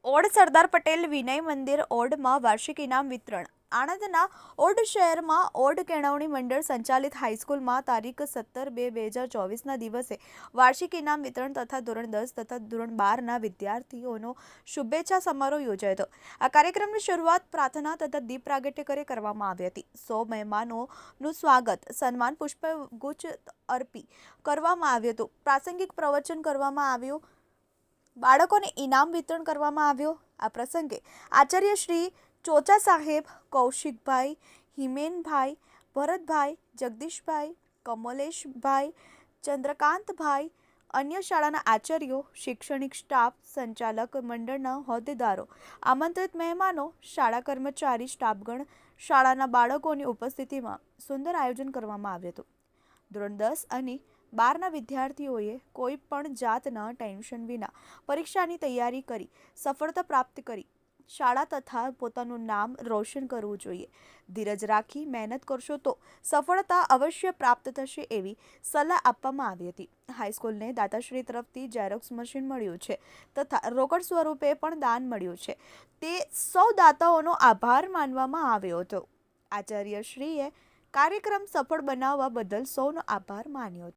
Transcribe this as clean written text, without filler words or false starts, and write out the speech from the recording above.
Odd Sardar Patel વિનય મંદિર ઓડમાં વાર્ષિક ઇનામ વિતરણ. આણંદના ઓડ શહેરમાં ઓડ કેળવણી મંડળ સંચાલિત હાઈસ્કૂલમાં તારીખ 17/2/2024ના દિવસે વાર્ષિક ઇનામ વિતરણ તથા ધોરણ 10 તથા ધોરણ 12ના વિદ્યાર્થીઓનો શુભેચ્છા સમારોહ યોજાયો હતો. આ કાર્યક્રમની શરૂઆત પ્રાર્થના તથા દીપ પ્રાગટ્ય કરી કરવામાં આવી હતી. 100 મહેમાનોનું સ્વાગત, સન્માન, પુષ્પગુચ્છ અર્પી કરવામાં આવ્યું હતું. પ્રાસંગિક પ્રવચન કરવામાં આવ્યું. બાળકોને ઇનામ વિતરણ કરવામાં આવ્યું. આ પ્રસંગે આચાર્ય શ્રી ચોચા સાહેબ, કૌશિકભાઈ, હિમેનભાઈ, ભરતભાઈ, જગદીશભાઈ, કમલેશભાઈ, ચંદ્રકાંતભાઈ, અન્ય શાળાના આચાર્યો, શૈક્ષણિક સ્ટાફ, સંચાલક મંડળના હોદ્દેદારો, આમંત્રિત મહેમાનો, શાળા કર્મચારી, સ્ટાફગણ, શાળાના બાળકોની ઉપસ્થિતિમાં સુંદર આયોજન કરવામાં આવ્યું હતું. ધોરણ 10 અને 12ના વિદ્યાર્થીઓએ કોઈ પણ જાતના ટેન્શન વિના પરીક્ષાની તૈયારી કરી સફળતા પ્રાપ્ત કરી શાળા તથા પોતાનું નામ રોશન કરવું જોઈએ. ધીરજ રાખી મહેનત કરશો તો સફળતા અવશ્ય પ્રાપ્ત થશે એવી સલાહ આપવામાં આવી હતી. હાઈસ્કૂલને દાતાશ્રી તરફથી ઝેરોક્સ મશીન મળ્યું છે તથા રોકડ સ્વરૂપે પણ દાન મળ્યું છે. તે સૌ દાતાઓનો આભાર માનવામાં આવ્યો હતો. આચાર્યશ્રીએ કાર્યક્રમ સફળ બનાવવા બદલ સૌનો આભાર માન્યો હતો.